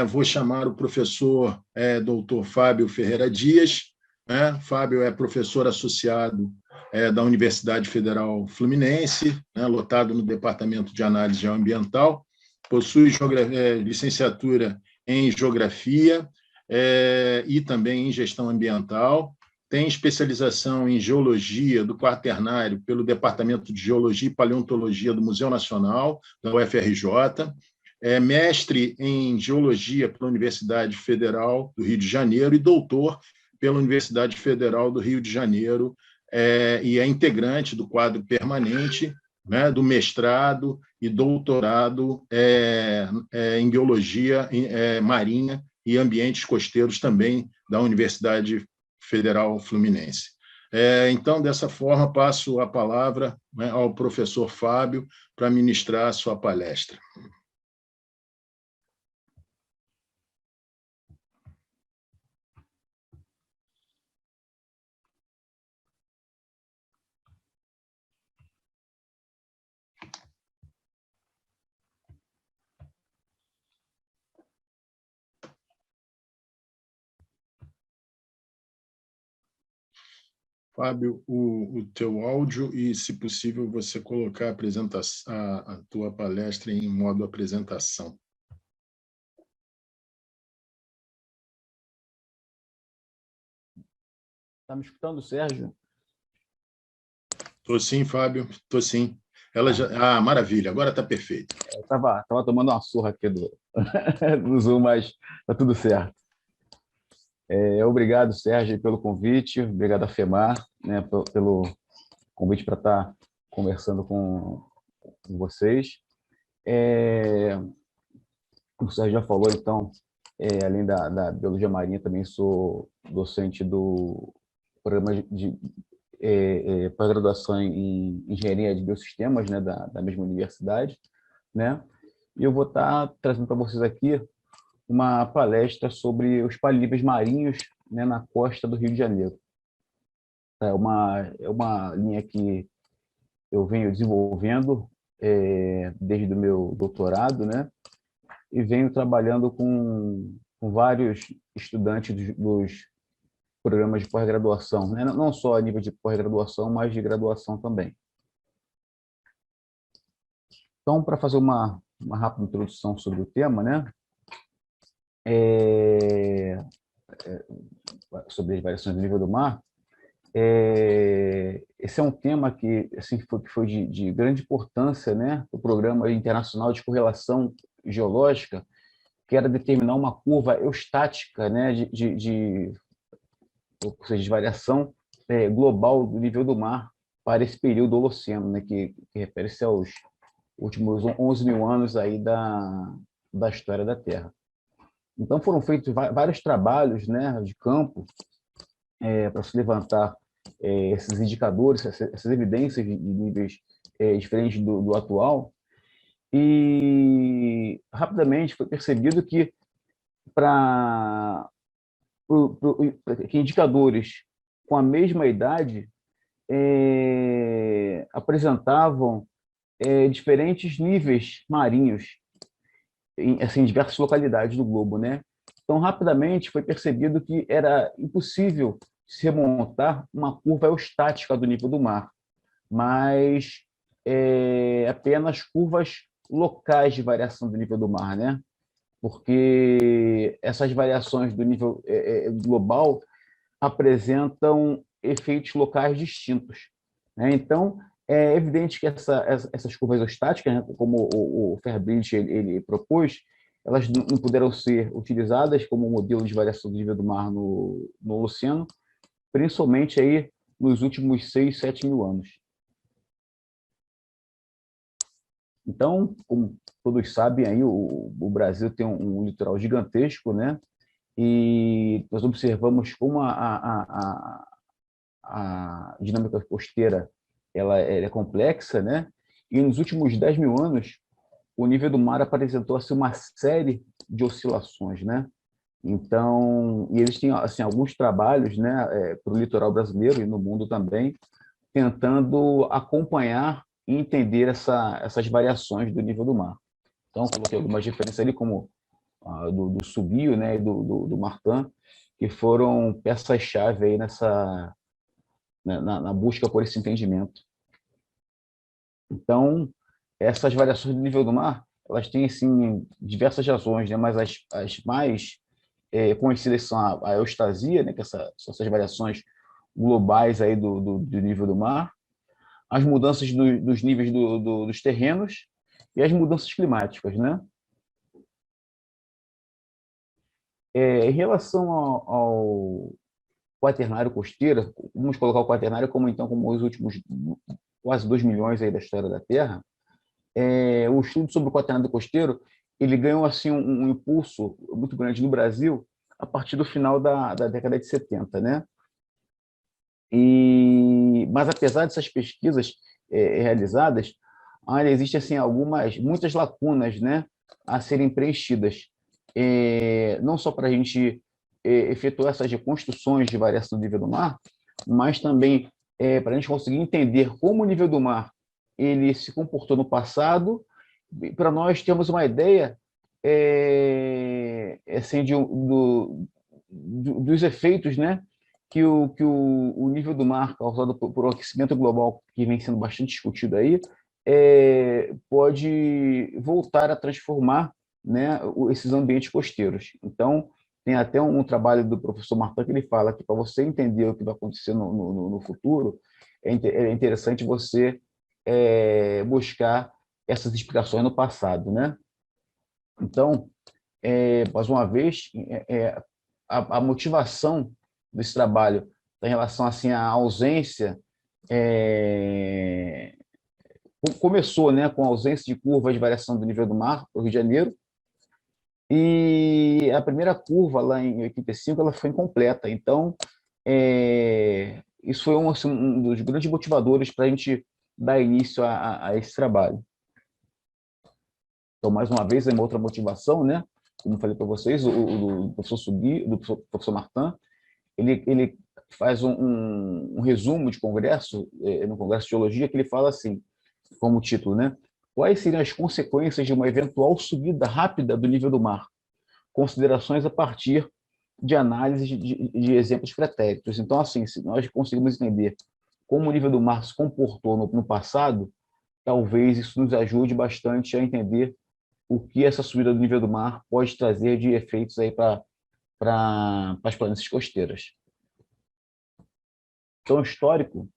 Vou chamar o professor doutor Fábio Ferreira Dias. Fábio é professor associado da Universidade Federal Fluminense, lotado no Departamento de Análise Geoambiental, possui licenciatura em Geografia e também em Gestão Ambiental, tem especialização em Geologia do Quaternário pelo Departamento de Geologia e Paleontologia do Museu Nacional, da UFRJ, é mestre em Geologia pela Universidade Federal do Rio de Janeiro e doutor pela Universidade Federal do Rio de Janeiro, e é integrante do quadro permanente do mestrado e doutorado em Biologia Marinha e Ambientes Costeiros também da Universidade Federal Fluminense. Então, dessa forma, passo a palavra ao professor Fábio para ministrar a sua palestra. Fábio, o teu áudio e, se possível, você colocar a tua palestra em modo apresentação. Está me escutando, Sérgio? Estou sim, Fábio, estou sim. Ela já... maravilha, agora está perfeito. Eu estava tomando uma surra aqui do Zoom, mas está tudo certo. Obrigado, Sérgio, pelo convite, obrigado a FEMAR, pelo convite para estar conversando com vocês. Como o Sérgio já falou, então, além da Biologia Marinha, também sou docente do programa de pós-graduação em Engenharia de Biosistemas, da mesma universidade, E eu vou estar trazendo para vocês aqui uma palestra sobre os palíveis marinhos, na costa do Rio de Janeiro. É uma linha que eu venho desenvolvendo desde o meu doutorado, E venho trabalhando com vários estudantes dos programas de pós-graduação, não só a nível de pós-graduação, mas de graduação também. Então, para fazer uma rápida introdução sobre o tema, sobre as variações do nível do mar, esse é um tema que foi de grande importância, do Programa Internacional de Correlação Geológica, que era determinar uma curva eustática, ou seja, de variação global do nível do mar para esse período Holoceno, que refere-se aos últimos 11 mil anos aí da história da Terra. Então, foram feitos vários trabalhos de campo para se levantar esses indicadores, essas evidências de níveis diferentes do atual, e rapidamente foi percebido que que indicadores com a mesma idade apresentavam diferentes níveis marinhos em diversas localidades do globo, Então, rapidamente foi percebido que era impossível se remontar uma curva eustática do nível do mar, mas apenas curvas locais de variação do nível do mar, Porque essas variações do nível global apresentam efeitos locais distintos, Então, é evidente que essas curvas eustáticas, como o Fairbridge ele propôs, elas não puderam ser utilizadas como modelo de variação do nível do mar no Holoceno, principalmente aí nos últimos 6, 7 mil anos. Então, como todos sabem, aí, o Brasil tem um litoral gigantesco, E nós observamos como a dinâmica costeira ela é complexa, E nos últimos 10 mil anos, o nível do mar apresentou uma série de oscilações, Então, e eles têm alguns trabalhos, para o litoral brasileiro e no mundo também, tentando acompanhar e entender essas variações do nível do mar. Então, coloquei algumas referências ali, como do Subio, né, e do Martin, que foram peças-chave aí na busca por esse entendimento. Então, essas variações do nível do mar, elas têm assim, diversas razões, né, mas as mais conhecidas são a eustasia, né, que são essas variações globais aí do nível do mar, as mudanças dos níveis dos terrenos e as mudanças climáticas, né? Em relação ao quaternário costeiro, vamos colocar o quaternário como os últimos quase 2 milhões aí da história da Terra. O estudo sobre o quaternário costeiro ele ganhou assim um impulso muito grande no Brasil a partir do final da década de 70, né? Mas apesar dessas pesquisas realizadas, ainda existem assim muitas lacunas, né, a serem preenchidas, não só para a gente efetuar essas reconstruções de variação do nível do mar, mas também para a gente conseguir entender como o nível do mar ele se comportou no passado, para nós termos uma ideia assim, dos efeitos, né, que o nível do mar causado por um aquecimento global, que vem sendo bastante discutido aí, pode voltar a transformar, né, esses ambientes costeiros. Então, tem até um trabalho do professor Martin que ele fala que para você entender o que vai acontecer no futuro, é interessante você buscar essas explicações no passado, né? Então, mais uma vez, a motivação desse trabalho em relação assim à ausência começou, né, com a ausência de curvas de variação do nível do mar no Rio de Janeiro, e a primeira curva lá em 85 ela foi incompleta. Então isso foi assim, um dos grandes motivadores para a gente dar início a esse trabalho. Então, mais uma vez, é uma outra motivação, né? Como eu falei para vocês, do professor Subi, do professor Martin, ele faz um resumo de congresso, no Congresso de Geologia, que ele fala assim, como título, né? Quais seriam as consequências de uma eventual subida rápida do nível do mar? Considerações a partir de análise de exemplos pretéritos. Então, assim, se nós conseguimos entender como o nível do mar se comportou no passado, talvez isso nos ajude bastante a entender o que essa subida do nível do mar pode trazer de efeitos aí para as planícies costeiras. Então, histórico,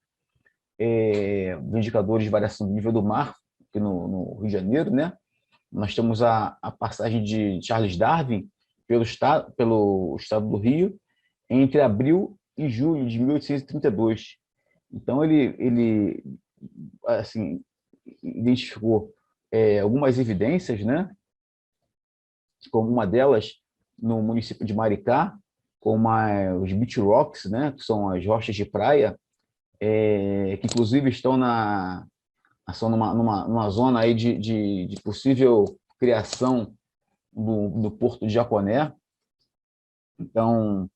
indicadores de variação do nível do mar, aqui no Rio de Janeiro, né? Nós temos a passagem de Charles Darwin pelo estado do Rio entre abril e julho de 1832. Então, ele assim, identificou algumas evidências, né? Como uma delas no município de Maricá, como os beach rocks, né? Que são as rochas de praia, que inclusive estão são numa zona aí de possível criação do Porto de Japoné. Então,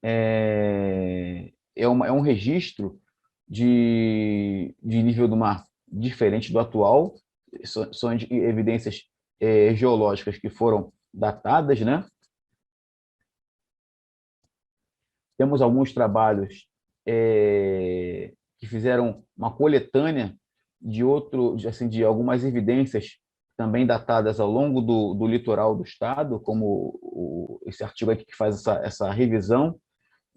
é um registro de nível do mar diferente do atual, são evidências geológicas que foram datadas, né? Temos alguns trabalhos que fizeram uma coletânea de algumas evidências também datadas ao longo do litoral do estado, como esse artigo aqui que faz essa revisão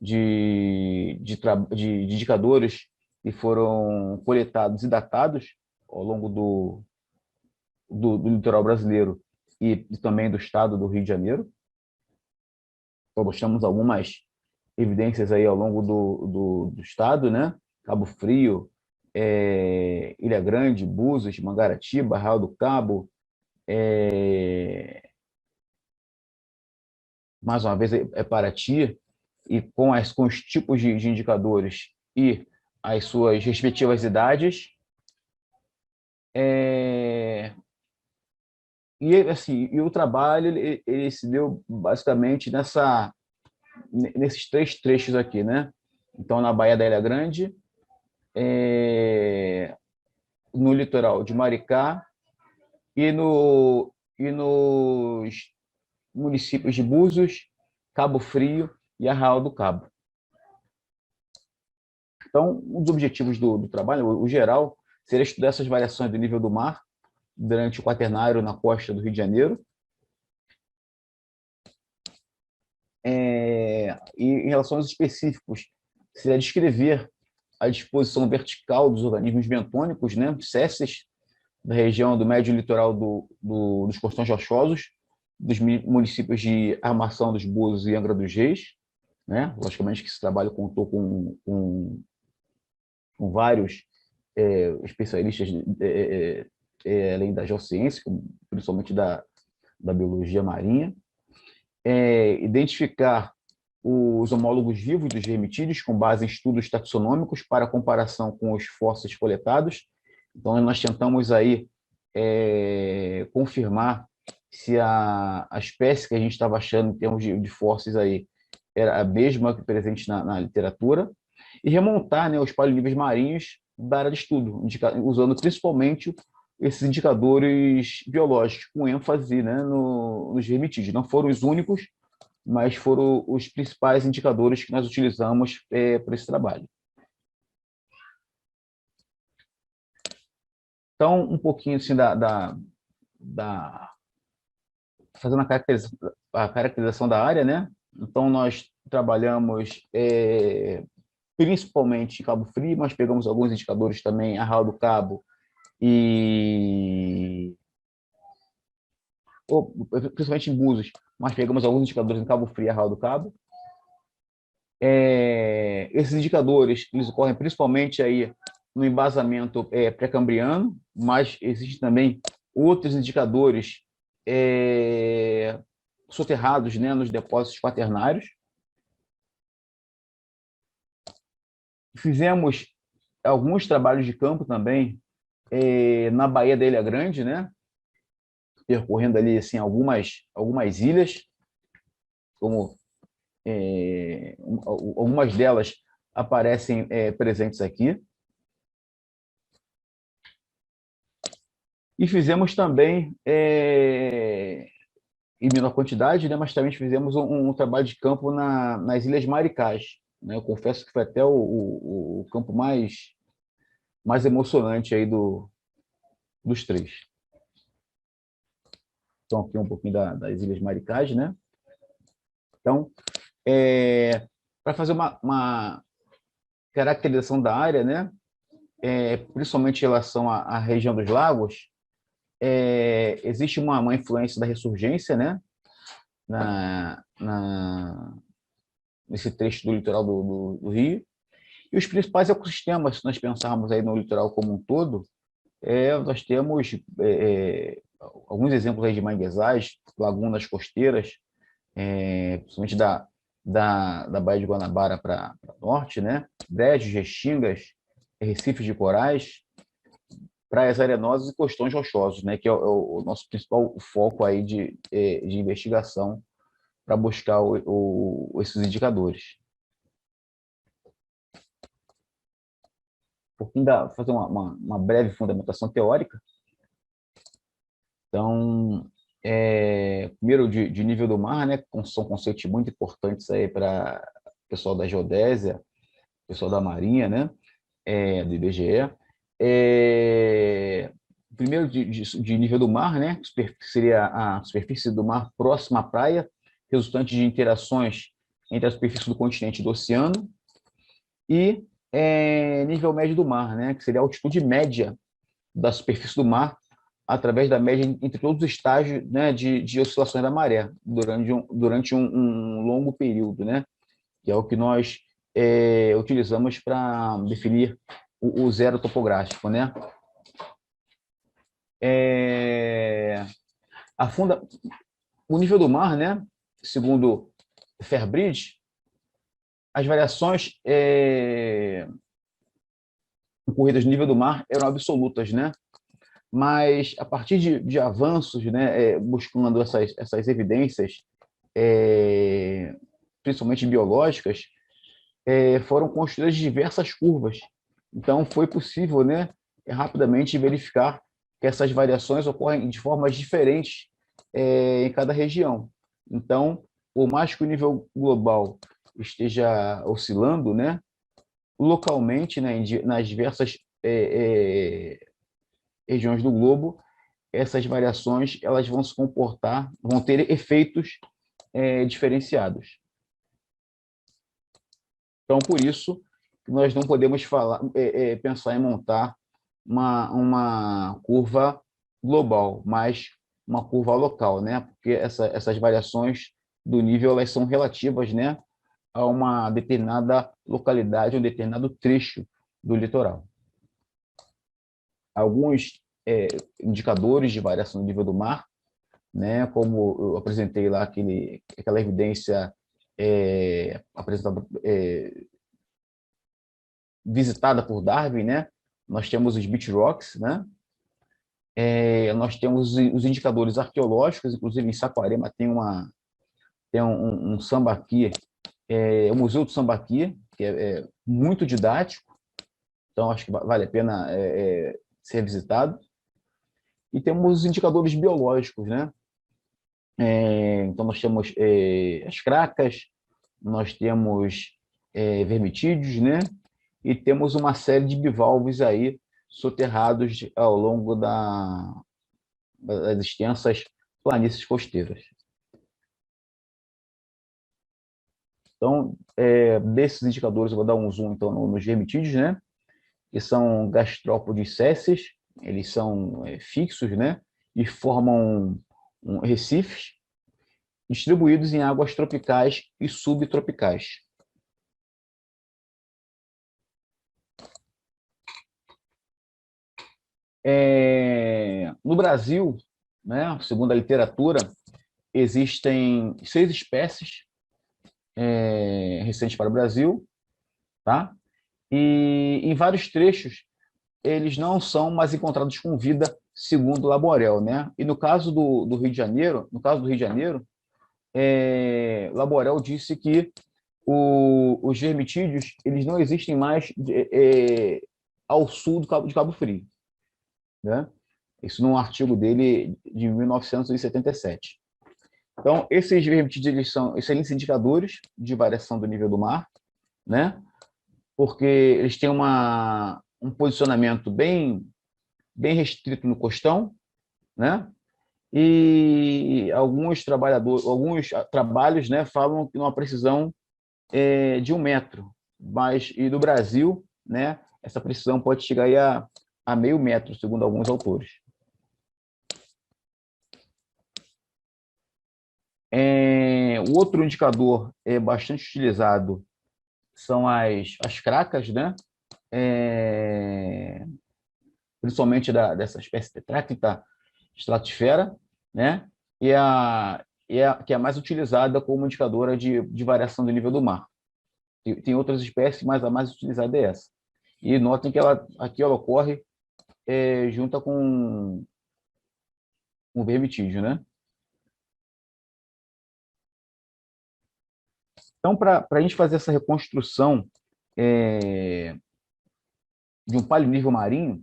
de indicadores que foram coletados e datados ao longo do litoral brasileiro e também do estado do Rio de Janeiro. Então, mostramos algumas evidências aí ao longo do estado, né? Cabo Frio, Ilha Grande, Búzios, Mangaratiba, Arraial do Cabo, mais uma vez Paraty, e com os tipos de indicadores e as suas respectivas idades. E assim, o trabalho ele se deu basicamente nesses três trechos aqui, né? Então, na Baía da Ilha Grande, no litoral de Maricá e nos municípios de Búzios, Cabo Frio e Arraial do Cabo. Então, um dos objetivos do trabalho, o geral, seria estudar essas variações do nível do mar durante o quaternário na costa do Rio de Janeiro. E em relação aos específicos, seria descrever a disposição vertical dos organismos bentônicos, né, SESCs, da região do médio litoral dos Costões Rochosos, dos municípios de Armação dos Búzios e Angra dos Reis, né? Logicamente que esse trabalho contou com vários especialistas, além da geociência, principalmente da biologia marinha, identificar os homólogos vivos dos vermitídeos com base em estudos taxonômicos para comparação com os fósseis coletados. Então, nós tentamos aí confirmar se a espécie que a gente estava achando em termos de fósseis aí era a mesma que presente na literatura, e remontar, né, os paleoníveis marinhos da área de estudo, usando principalmente esses indicadores biológicos, com ênfase, né, nos vermitídeos. Não foram os únicos, mas foram os principais indicadores que nós utilizamos para esse trabalho. Então, um pouquinho assim fazendo a caracterização da área, né? Então, nós trabalhamos principalmente em Cabo Frio, mas pegamos alguns indicadores também, Arraial do Cabo principalmente em Búzios, mas pegamos alguns indicadores em Cabo Frio e Arraial do Cabo. Esses indicadores, eles ocorrem principalmente aí no embasamento pré-cambriano, mas existem também outros indicadores soterrados, né, nos depósitos quaternários. Fizemos alguns trabalhos de campo também na Baía da Ilha Grande, né, percorrendo ali assim, algumas ilhas, como algumas delas aparecem presentes aqui. E fizemos também, em menor quantidade, né, mas também fizemos um trabalho de campo nas Ilhas Maricás, né? Eu confesso que foi até o campo mais emocionante aí dos três. Então, aqui um pouquinho das Ilhas Maricás, né? Então, para fazer uma caracterização da área, né? Principalmente em relação à região dos lagos, existe uma influência da ressurgência, né? Nesse trecho do litoral do Rio. E os principais ecossistemas, se nós pensarmos aí no litoral como um todo, nós temos alguns exemplos aí de manguezais, lagunas costeiras, principalmente da Baía de Guanabara para norte, né? Brejos, restingas, recifes de corais, praias arenosas e costões rochosos, né? Que é o nosso principal foco aí de investigação para buscar esses indicadores. Fazer uma breve fundamentação teórica. Então, primeiro, de nível do mar, né? São conceitos muito importantes aí para o pessoal da geodésia, pessoal da Marinha, né? Do IBGE. Primeiro, de nível do mar, né? Seria a superfície do mar próxima à praia, resultante de interações entre a superfície do continente e do oceano. E nível médio do mar, né? Que seria a altitude média da superfície do mar através da média entre todos os estágios, né, de oscilações da maré durante um longo período, né? Que é o que nós utilizamos para definir o zero topográfico, né? O nível do mar, né? Segundo Fairbridge, as variações ocorridas no nível do mar eram absolutas, né? Mas a partir de avanços, né, buscando essas evidências, principalmente biológicas, foram construídas diversas curvas. Então, foi possível, né, rapidamente verificar que essas variações ocorrem de formas diferentes em cada região. Então, por mais que o nível global esteja oscilando, né, localmente, né, nas diversas regiões do globo, essas variações elas vão se comportar, vão ter efeitos diferenciados. Então, por isso, nós não podemos pensar em montar uma curva global, mas uma curva local, né? Porque essas variações do nível elas são relativas, né, a uma determinada localidade, um determinado trecho do litoral. Alguns indicadores de variação do nível do mar, né, como eu apresentei lá aquela evidência apresentada, visitada por Darwin, né? Nós temos os beach rocks, né? Nós temos os indicadores arqueológicos, inclusive em Saquarema tem um sambaqui, o Museu do Sambaqui, que é muito didático, então acho que vale a pena ser visitado. E temos os indicadores biológicos, né? Então nós temos as cracas, nós temos vermitídeos, né? E temos uma série de bivalves aí soterrados ao longo das extensas planícies costeiras. Então, desses indicadores, eu vou dar um zoom então nos vermitídeos, né? Que são gastrópodes sésseis, eles são fixos, né? E formam recifes distribuídos em águas tropicais e subtropicais. No Brasil, né, segundo a literatura, existem 6 espécies recentes para o Brasil, tá? E em vários trechos eles não são mais encontrados com vida, segundo Laborel, né? E no caso do Rio de Janeiro, Laborel disse que os vermitídeos eles não existem mais ao sul de Cabo Frio, né? Isso num artigo dele de 1977. Então, esses vermitídeos eles são excelentes indicadores de variação do nível do mar, né? Porque eles têm um posicionamento bem restrito no costão, né? E alguns trabalhos, né, falam que uma precisão de 1 metro, mas e no Brasil, né, essa precisão pode chegar aí a meio metro, segundo alguns autores. O outro indicador bastante utilizado são as cracas, né? Principalmente dessa espécie Tetractita stratifera, né? Que é a mais utilizada como indicadora de variação do nível do mar. Tem outras espécies, mas a mais utilizada é essa. E notem que aqui ela ocorre junto com o vermitídeo, né? Então, para a gente fazer essa reconstrução de um paleonível marinho,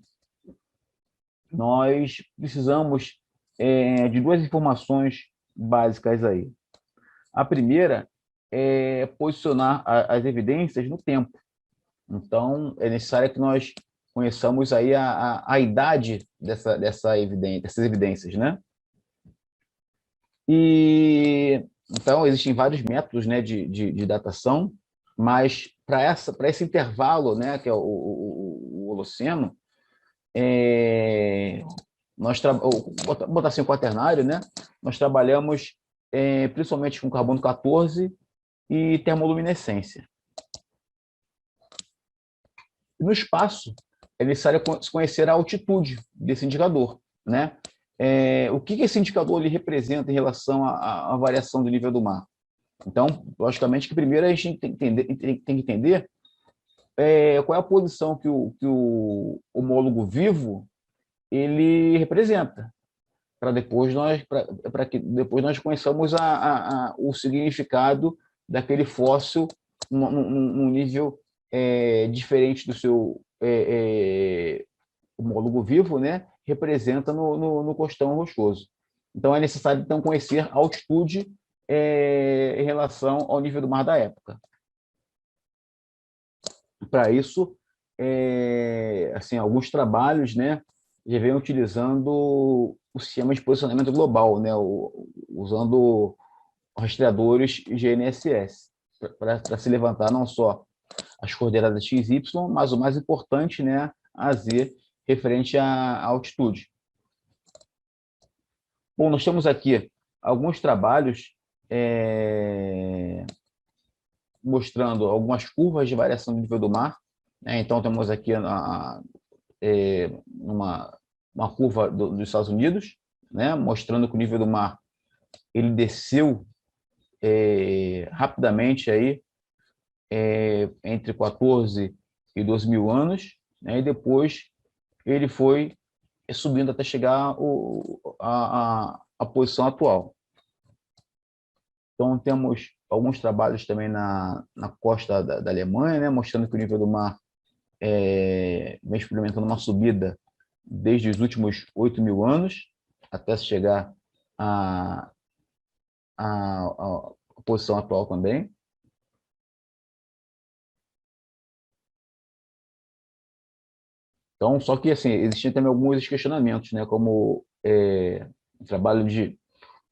nós precisamos de 2 informações básicas aí. A primeira é posicionar as evidências no tempo. Então, é necessário que nós conheçamos aí a idade dessas evidências, né? Então, existem vários métodos, né, de datação, mas para esse intervalo, né, que é o Holoceno, vou botar assim o quaternário, né? Nós trabalhamos principalmente com carbono 14 e termoluminescência. No espaço, é necessário conhecer a altitude desse indicador, né? O que esse indicador ele representa em relação à variação do nível do mar? Então, logicamente, que primeiro a gente tem que entender qual é a posição que o homólogo vivo ele representa, para que depois nós conheçamos o significado daquele fóssil num nível diferente do seu homólogo vivo, né? Representa no costão rochoso. Então, é necessário então conhecer a altitude em relação ao nível do mar da época. Para isso, assim, alguns trabalhos, né, já vêm utilizando o sistema de posicionamento global, né, usando rastreadores GNSS para se levantar não só as coordenadas x, y, mas o mais importante, né, a z, referente à altitude. Bom, nós temos aqui alguns trabalhos mostrando algumas curvas de variação do nível do mar, né? Então, temos aqui uma curva dos Estados Unidos, né? Mostrando que o nível do mar ele desceu rapidamente aí, entre 14 e 12 mil anos, né? E depois ele foi subindo até chegar à posição atual. Então, temos alguns trabalhos também na costa da Alemanha, né, mostrando que o nível do mar vem experimentando uma subida desde os últimos 8 mil anos, até chegar à posição atual também. Então, só que assim, existiam também alguns questionamentos, né, como o trabalho de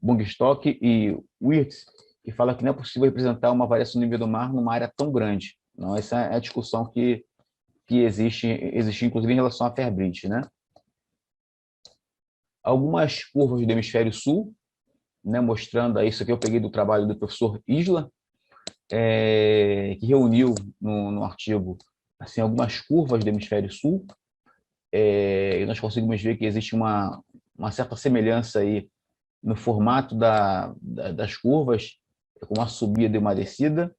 Bungstock e Wirtz, que fala que não é possível representar uma variação do nível do mar numa área tão grande. Não, essa é a discussão que existe inclusive em relação à Fairbridge, né? Algumas curvas do hemisfério sul, né, mostrando, isso aqui eu peguei do trabalho do professor Isla, que reuniu no artigo assim, algumas curvas do hemisfério sul, e nós conseguimos ver que existe uma certa semelhança aí no formato das curvas, com uma subida e uma descida,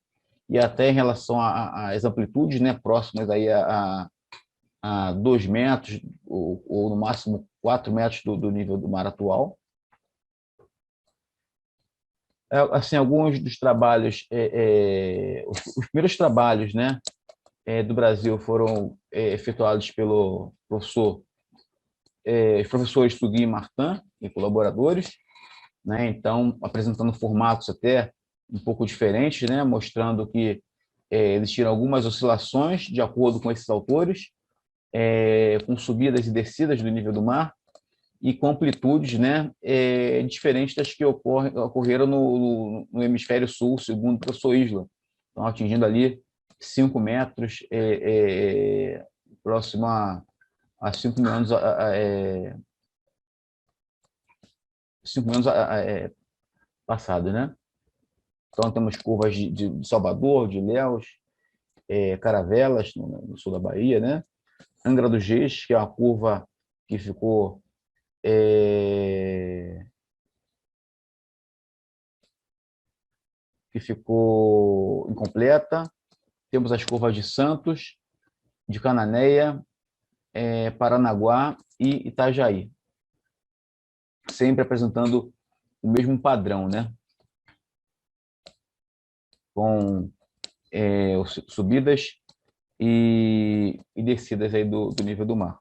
e até em relação às amplitudes, né, próximas aí a 2 metros, ou no máximo 4 metros do nível do mar atual. Assim, alguns dos trabalhos, os primeiros trabalhos, né, do Brasil foram efetuados pelo professores Sugui e Martin e colaboradores, né? Então, apresentando formatos até um pouco diferentes, né? Mostrando que existiram algumas oscilações de acordo com esses autores, com subidas e descidas do nível do mar e com amplitudes, né, diferentes das que ocorreram no hemisfério sul, segundo o professor Isla. Então, atingindo ali 5 metros, próximo a 5 mil anos, 5 mil anos passado, né? Então, temos curvas de Salvador, de Ilhéus, Caravelas, no sul da Bahia, né? Angra dos Reis, que é uma curva que ficou incompleta. Temos as curvas de Santos, de Cananéia, Paranaguá e Itajaí, sempre apresentando o mesmo padrão, né? Com subidas e descidas aí do nível do mar.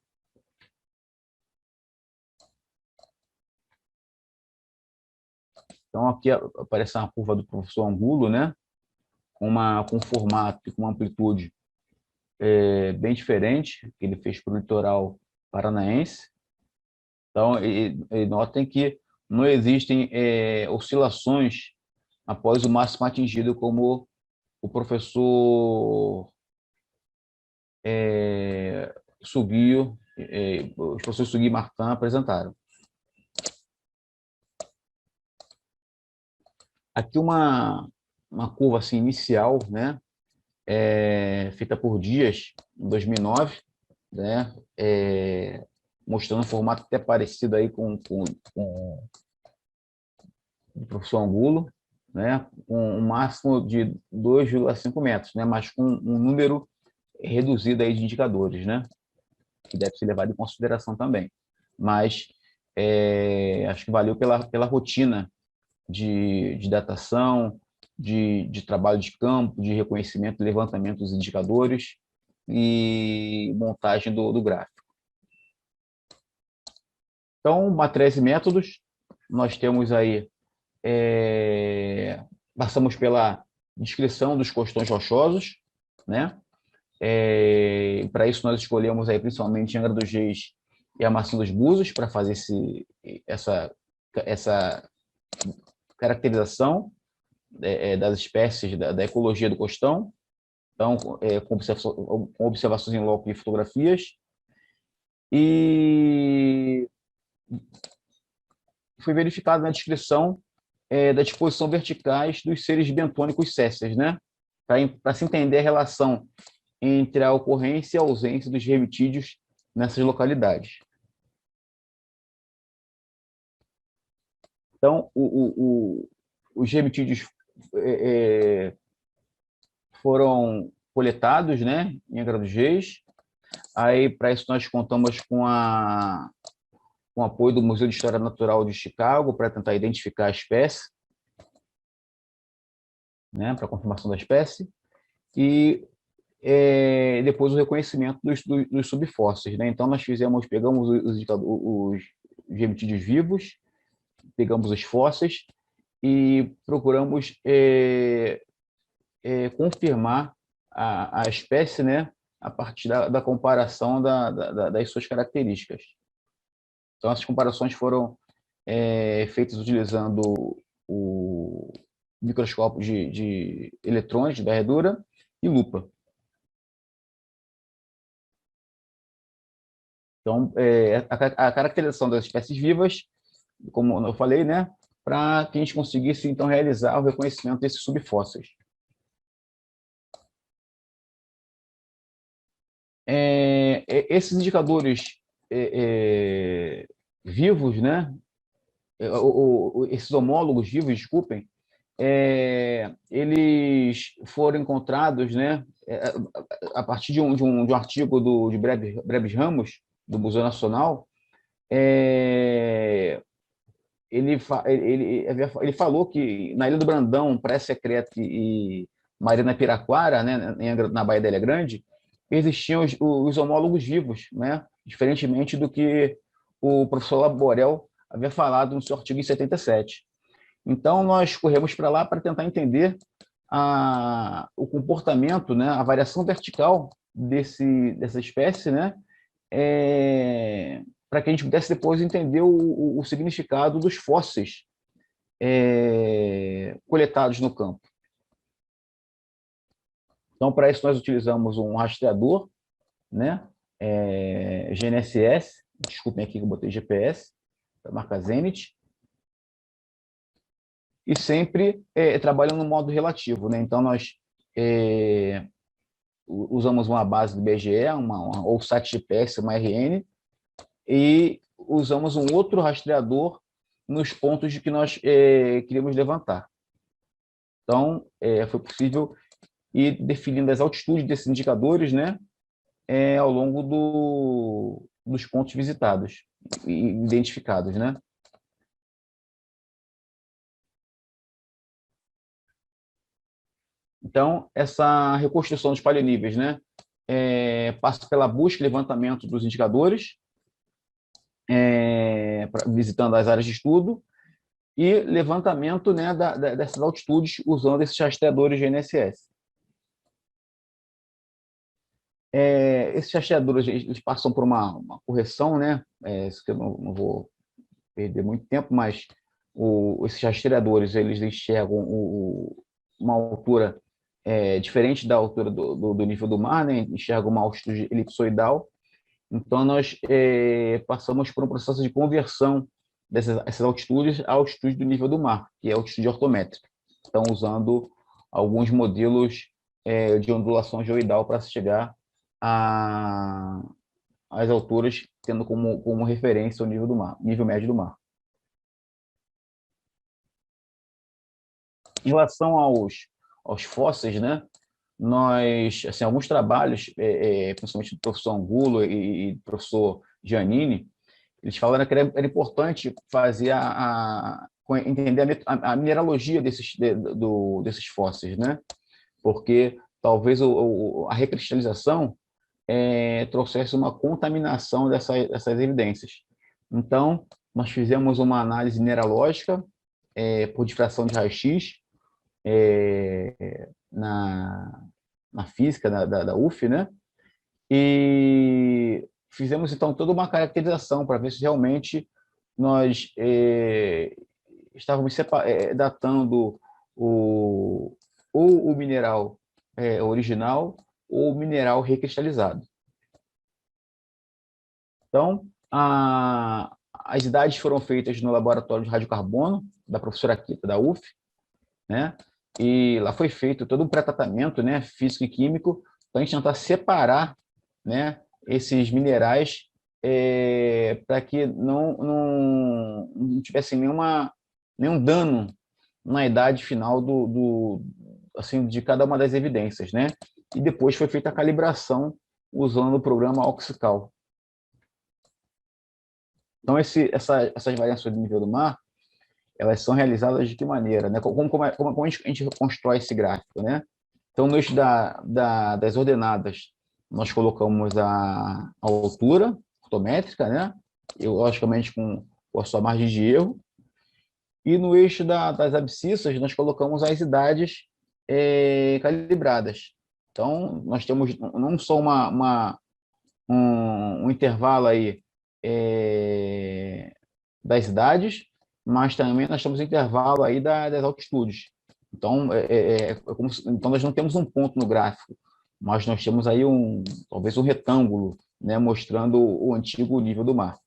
Então, aqui aparece uma curva do professor Angulo, né? Com um formato e com uma amplitude bem diferente, que ele fez para o litoral paranaense. Então, e notem que não existem oscilações após o máximo atingido, como o professor Suguio, os professores Sugui e Martin apresentaram. Aqui uma curva assim, inicial, né? Feita por Dias, em 2009, né? Mostrando um formato até parecido aí com o professor Angulo, né? Com um máximo de 2,5 metros, né? Mas com um número reduzido aí de indicadores, né? Que deve ser levado em consideração também. Mas acho que valeu pela rotina de datação, de trabalho de campo, de reconhecimento, levantamento dos indicadores e montagem do gráfico. Então, matriz e métodos, nós temos aí passamos pela descrição dos costões rochosos, né? Para isso, nós escolhemos aí, principalmente Angra dos Reis e a Maçã dos Búzios para fazer essa caracterização das espécies da ecologia do costão, então, com observações em loco e fotografias. E foi verificado na descrição da disposição verticais dos seres bentônicos césseas, né? Para se entender a relação entre a ocorrência e a ausência dos remitídeos nessas localidades. Então, os remitídeos foram coletados, né, em Angra dos Reis. Aí, para isso, nós contamos com o apoio do Museu de História Natural de Chicago para tentar identificar a espécie, né, para a confirmação da espécie, e depois o reconhecimento dos subfósseis, né? Então, nós pegamos os remitídeos vivos, pegamos os fósseis e procuramos confirmar a espécie, né, a partir da comparação das suas características. Então, essas comparações foram feitas utilizando o microscópio de eletrões de varredura e lupa. Então, a caracterização das espécies vivas, como eu falei, né, para que a gente conseguisse, então, realizar o reconhecimento desses subfósseis. Esses indicadores vivos, né, esses homólogos vivos, desculpem, eles foram encontrados, né, a partir de um artigo de Breves Ramos, do Museu Nacional. Ele falou que na Ilha do Brandão, Praia Secreta e Marina Piraquara, né, na Baía da Ilha Grande, existiam os homólogos vivos, né, diferentemente do que o professor Laborel havia falado no seu artigo em 77. Então, nós corremos para lá para tentar entender o comportamento, né, a variação vertical dessa espécie, né, para que a gente pudesse depois entender o significado dos fósseis coletados no campo. Então, para isso, nós utilizamos um rastreador, né, GNSS, desculpem aqui que eu botei GPS, para marcar Zenith, e sempre trabalhando no modo relativo, né? Então, nós usamos uma base do BGE, ou site GPS, uma RN, e usamos um outro rastreador nos pontos de que nós queríamos levantar. Então, foi possível ir definindo as altitudes desses indicadores, né, ao longo dos pontos visitados e identificados, né? Então, essa reconstrução dos paleoníveis, né, passa pela busca e levantamento dos indicadores, visitando as áreas de estudo, e levantamento, né, dessas altitudes usando esses rastreadores GNSS. Esses rastreadores eles passam por uma correção, né? Isso que eu não vou perder muito tempo, mas esses rastreadores eles enxergam uma altura diferente da altura do nível do mar, né? Enxergam uma altitude elipsoidal. Então, nós passamos por um processo de conversão dessas altitudes à altitude do nível do mar, que é a altitude ortométrica. Então, usando alguns modelos de ondulação geoidal para se chegar às alturas, tendo como referência o nível do mar, nível médio do mar. Em relação aos fósseis, né, nós, assim, alguns trabalhos, principalmente do professor Angulo e do professor Giannini, eles falaram que era importante fazer entender a mineralogia desses fósseis, né? Porque talvez a recristalização trouxesse uma contaminação dessas evidências. Então, nós fizemos uma análise mineralógica por difração de raio-x na física da UF, né? E fizemos, então, toda uma caracterização para ver se realmente nós estávamos datando ou o mineral original ou o mineral recristalizado. Então, as idades foram feitas no laboratório de radiocarbono da professora Kita, da UF, né? E lá foi feito todo um pré-tratamento, né, físico e químico, para a gente tentar separar, né, esses minerais para que não tivesse nenhum dano na idade final assim, de cada uma das evidências, né? E depois foi feita a calibração usando o programa Oxical. Então, essas variações do nível do mar, elas são realizadas de que maneira, né? Como a gente constrói esse gráfico, né? Então, no eixo das ordenadas, nós colocamos a altura fotométrica, né? Logicamente, com a sua margem de erro. E no eixo das abscissas, nós colocamos as idades calibradas. Então, nós temos não só um intervalo aí das idades, mas também nós temos um intervalo aí das altitudes. Então, então, nós não temos um ponto no gráfico, mas nós temos aí talvez um retângulo, né, mostrando o antigo nível do mar.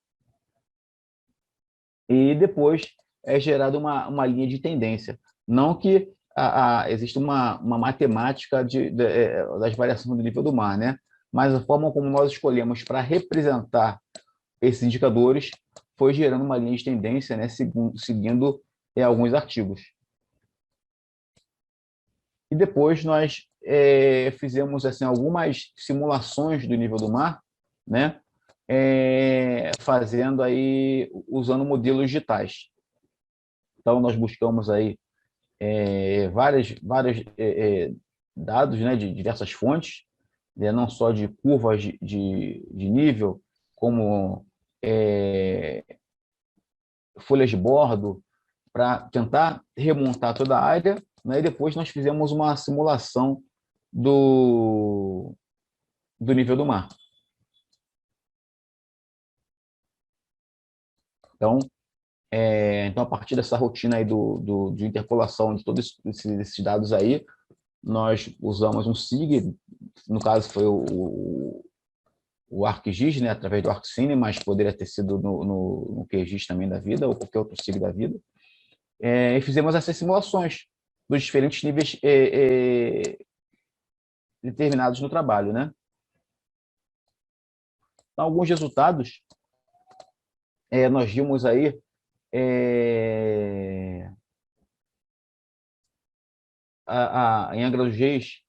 E depois é gerada uma linha de tendência. Não que exista uma matemática das variações do nível do mar, né? Mas a forma como nós escolhemos para representar esses indicadores foi gerando uma linha de tendência, né, seguindo alguns artigos. E depois nós fizemos assim, algumas simulações do nível do mar, né, fazendo aí, usando modelos digitais. Então, nós buscamos aí vários dados, né, de diversas fontes, né, não só de curvas de nível, como folhas de bordo, para tentar remontar toda a área, né, e depois nós fizemos uma simulação do nível do mar. Então, a partir dessa rotina aí de interpolação de todos esses dados aí, nós usamos um SIG, no caso foi o ArcGIS, né, através do ArcCine, mas poderia ter sido no QGIS também da vida, ou qualquer outro SIG da vida. E fizemos essas simulações dos diferentes níveis determinados no trabalho, né? Então, alguns resultados nós vimos aí em Angra dos Reis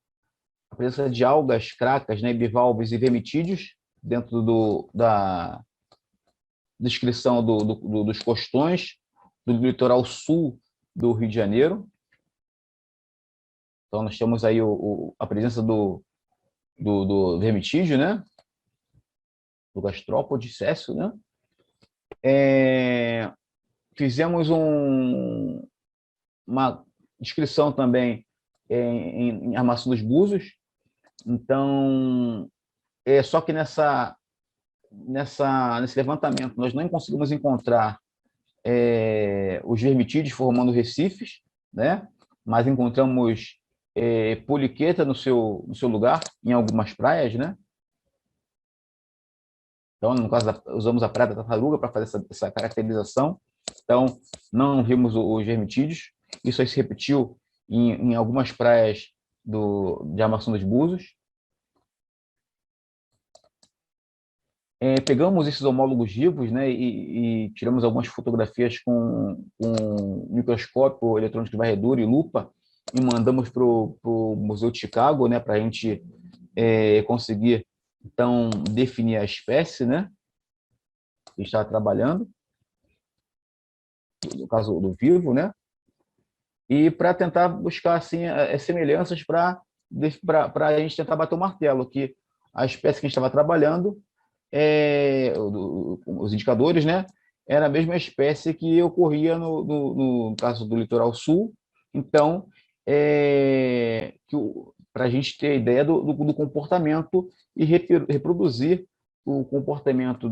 a presença de algas, cracas, né, bivalves e vermitídeos dentro da descrição dos costões do litoral sul do Rio de Janeiro. Então, nós temos aí a presença do vermitídeo, né? Do gastrópode céssio, né? Fizemos uma descrição também em Armação dos Búzios. Então, só que nesse levantamento nós não conseguimos encontrar os vermitídeos formando recifes, né? Mas encontramos poliqueta no seu lugar, em algumas praias, né? Então, no caso, usamos a praia da Tartaruga para fazer essa caracterização. Então, não vimos os vermitídeos. Isso aí se repetiu em algumas praias de Armação dos Búzios. Pegamos esses homólogos vivos, né, e tiramos algumas fotografias com microscópio eletrônico de varredura e lupa e mandamos para o Museu de Chicago, né, para a gente conseguir, então, definir a espécie, né, que estava trabalhando, no caso do vivo, né, e para tentar buscar assim, semelhanças para a gente tentar bater o martelo, que a espécie que a gente estava trabalhando, os indicadores, né, era a mesma espécie que ocorria no caso do litoral sul. Então, para a gente ter a ideia do comportamento e reproduzir o comportamento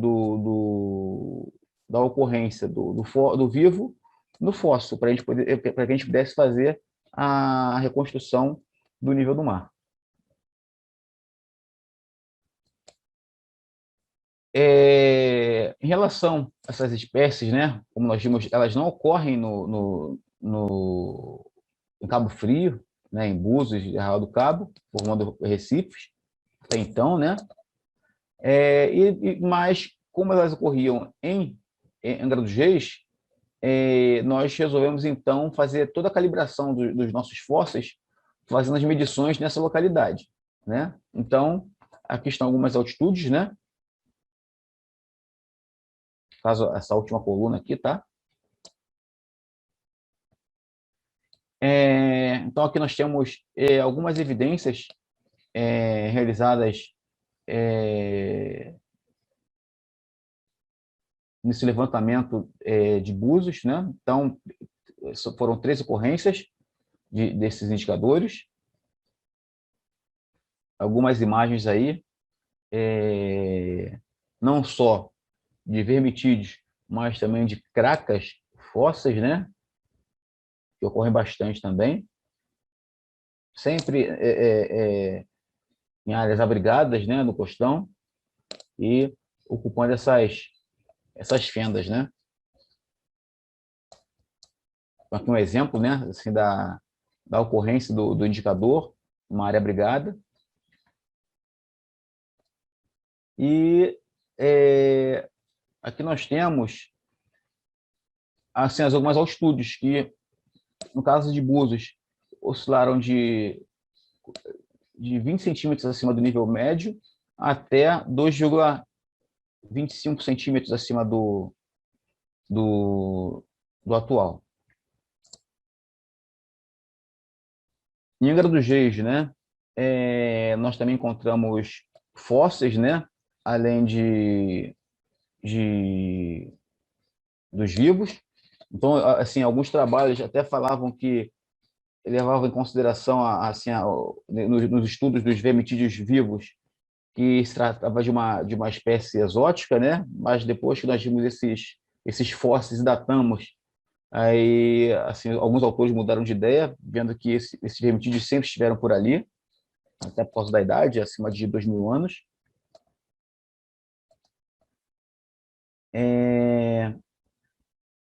da ocorrência do vivo no fóssil, para que a gente pudesse fazer a reconstrução do nível do mar. Em relação a essas espécies, né, como nós vimos, elas não ocorrem em Cabo Frio, né, em Búzios e Arraial do Cabo, formando recifes, até então, né? Mas, como elas ocorriam em Angra dos Reis, nós resolvemos, então, fazer toda a calibração dos nossos fósseis, fazendo as medições nessa localidade, né? Então, aqui estão algumas altitudes, né? Caso essa última coluna aqui, tá? Então, aqui nós temos algumas evidências realizadas nesse levantamento de Búzios, né? Então, foram 3 ocorrências desses indicadores. Algumas imagens aí, não só de vermitídeos, mas também de cracas fósseis, né? Que ocorrem bastante também. Sempre em áreas abrigadas, né? No costão, e ocupando essas fendas, né? Aqui um exemplo, né? Assim, da ocorrência do indicador, uma área abrigada. E aqui nós temos assim, algumas altitudes que, no caso de Búzios, oscilaram de 20 centímetros acima do nível médio até 2,25 centímetros acima do atual. Em Angra dos Reis, né, nós também encontramos fósseis, né, além dos vivos. Então, assim, alguns trabalhos até falavam que levavam em consideração, assim, nos estudos dos vermitídeos vivos, que se tratava de uma espécie exótica, né? Mas depois que nós vimos esses fósseis e datamos, aí, assim, alguns autores mudaram de ideia, vendo que esses vermitídeos sempre estiveram por ali, até por causa da idade, acima de 2.000 anos.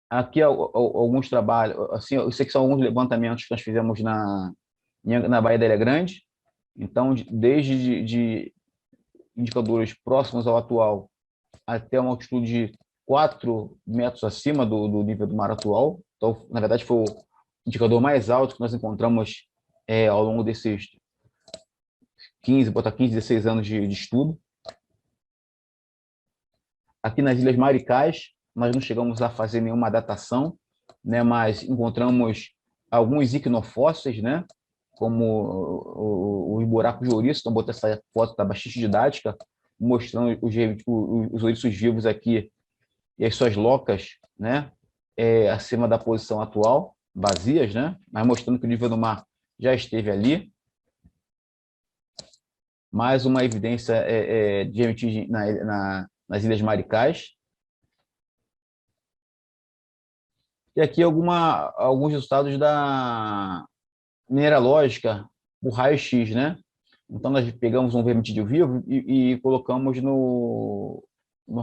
Aqui alguns trabalhos, assim, eu sei que são alguns levantamentos que nós fizemos na Baía da Ilha Grande. Então, desde de indicadores próximos ao atual até uma altitude de 4 metros acima do nível do mar atual. Então, na verdade, foi o indicador mais alto que nós encontramos ao longo desses 15, 16 anos de estudo. Aqui nas Ilhas Maricás, nós não chegamos a fazer nenhuma datação, né, mas encontramos alguns iquinofósseis, né, como os buracos de ouriço. Então, botei essa foto, está bastante didática, mostrando os ouriços vivos aqui e as suas locas, né, acima da posição atual, vazias, né, mas mostrando que o nível do mar já esteve ali. Mais uma evidência de vermitígio nas Ilhas Maricás. E aqui alguns resultados da mineralógica, o raio-x, né? Então, nós pegamos um vermitídeo vivo e colocamos no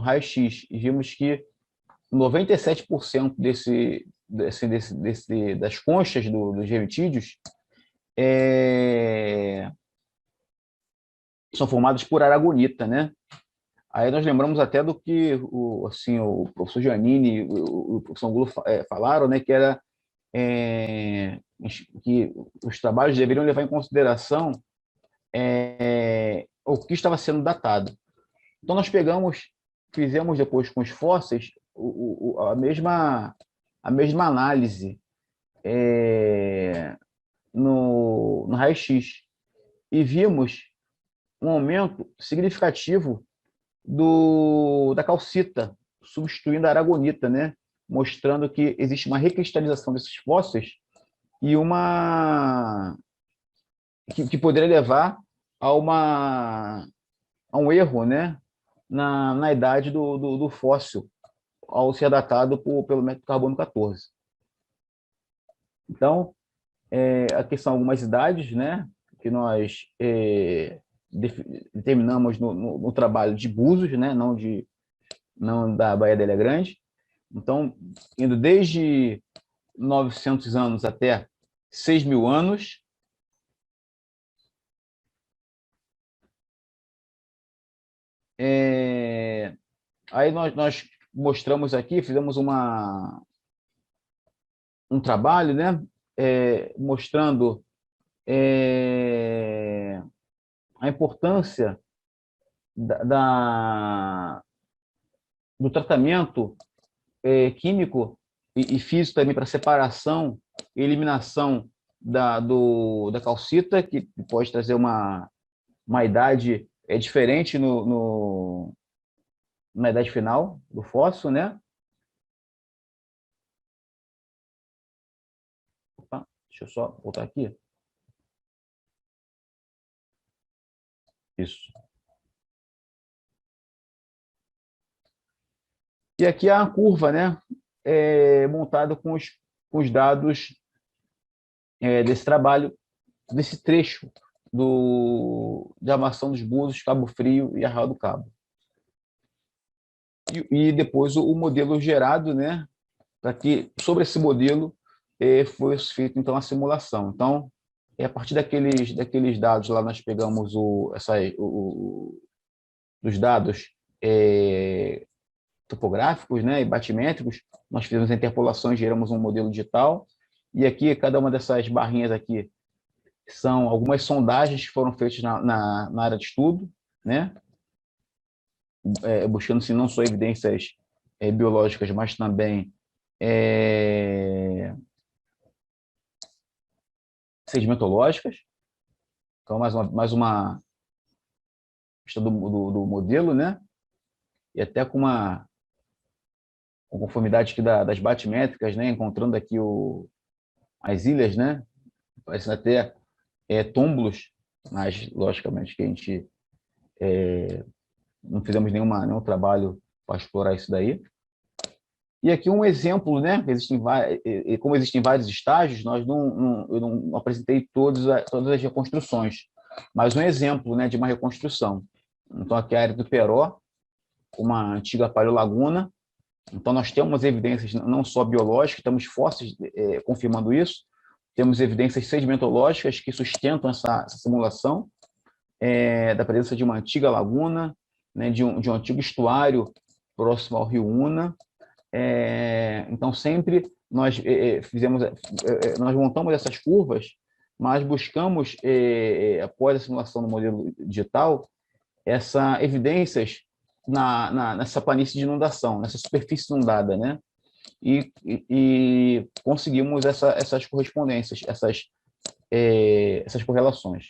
raio-x e vimos que 97% das conchas dos vermitídeos são formadas por aragonita, né? Aí nós lembramos até do que o professor Giannini e o professor Angulo falaram, né? Que era que os trabalhos deveriam levar em consideração o que estava sendo datado. Então, nós fizemos depois com os fósseis a mesma análise no raio-x e vimos um aumento significativo da calcita substituindo a aragonita, né? Mostrando que existe uma recristalização desses fósseis e que poderia levar a um erro, né? Na idade do fóssil, ao ser datado pelo método carbono 14. Então, aqui são algumas idades, né, que nós determinamos no trabalho de Búzios, né, não da Baía da Ilha Grande. Então, indo desde 900 anos até 6.000 anos. Aí nós mostramos aqui, fizemos um trabalho, né, mostrando a importância do tratamento químico e físico também para separação e eliminação da calcita, que pode trazer uma idade diferente na idade final do fóssil, né? Opa, deixa eu só voltar aqui. Isso. E aqui a curva, né? Montada com os dados desse trabalho, desse trecho de armação dos Búzios, Cabo Frio e Arraial do Cabo. E depois o modelo gerado, né? Para que, sobre esse modelo, foi feita então a simulação. Então, a partir daqueles dados lá, nós pegamos os dados topográficos, né, e batimétricos, nós fizemos interpolações, geramos um modelo digital, e aqui, cada uma dessas barrinhas aqui são algumas sondagens que foram feitas na área de estudo, né, buscando-se não só evidências biológicas, mas também sedimentológicas. Então, mais uma vista do modelo, né, e até com conformidade aqui das batimétricas, né, encontrando aqui as ilhas, né, parecendo até túmulos, mas logicamente que a gente não fizemos nenhum trabalho para explorar isso daí. E aqui um exemplo, né, como existem vários estágios, eu não apresentei todas as reconstruções, mas um exemplo, né, de uma reconstrução. Então aqui a área do Peró, uma antiga paleolaguna. Então, nós temos evidências não só biológicas, temos fósseis confirmando isso, temos evidências sedimentológicas que sustentam essa simulação da presença de uma antiga laguna, né, de um antigo estuário próximo ao rio Una. Então, sempre nós nós montamos essas curvas, mas buscamos, após a simulação do modelo digital, evidências nessa planície de inundação, nessa superfície inundada, né? E conseguimos essas correspondências, essas correlações.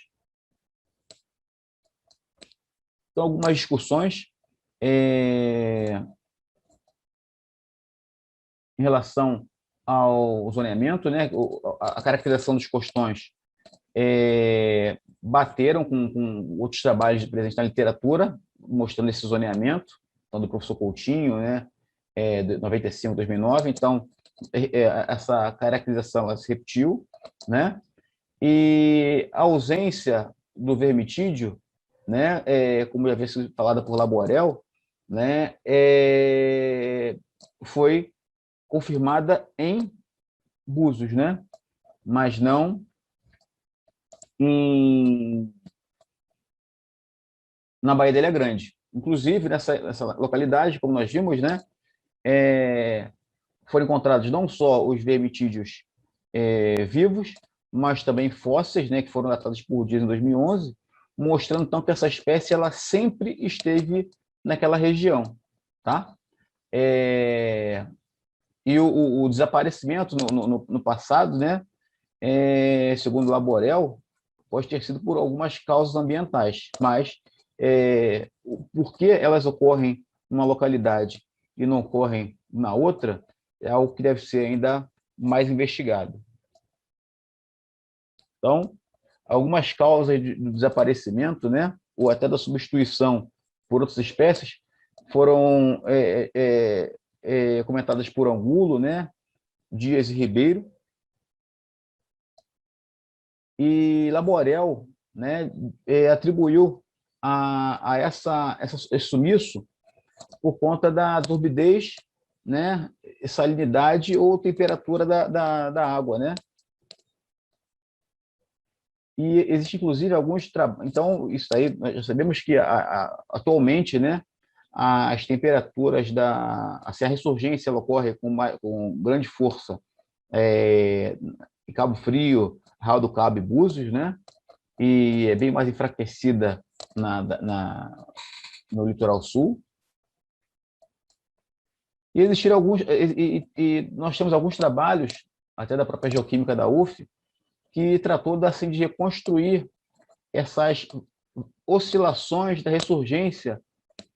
Então, algumas discussões em relação ao zoneamento, né? A caracterização dos costões bateram com outros trabalhos presentes na literatura, mostrando esse zoneamento, então, do professor Coutinho, né, de 95, 2009. Então, essa caracterização ela se repetiu, né, e a ausência do vermitídio, né, como já havia sido falada por Laborel, né, foi confirmada em Búzios, né, mas não na Baía da Ilha Grande. Inclusive, nessa localidade, como nós vimos, né, foram encontrados não só os vermitídeos vivos, mas também fósseis, né, que foram datados por Dias em 2011, mostrando, então, que essa espécie ela sempre esteve naquela região. Tá? E o desaparecimento no passado, né, segundo Laborel, pode ter sido por algumas causas ambientais, mas por que elas ocorrem numa localidade e não ocorrem na outra, é algo que deve ser ainda mais investigado. Então, algumas causas do desaparecimento, né, ou até da substituição por outras espécies, foram comentadas por Angulo, né, Dias e Ribeiro, e Laborel, né, atribuiu a esse sumiço por conta da turbidez, né, salinidade ou temperatura da água, né? E existe, inclusive, alguns trabalhos. Então, isso aí, nós já sabemos que atualmente, né, as temperaturas assim, a ressurgência ela ocorre com grande força em Cabo Frio, Raio do Cabo e Búzios, né? E é bem mais enfraquecida no litoral sul. E existiram alguns, e nós temos alguns trabalhos, até da própria Geoquímica da UF, que tratou assim, de reconstruir essas oscilações da ressurgência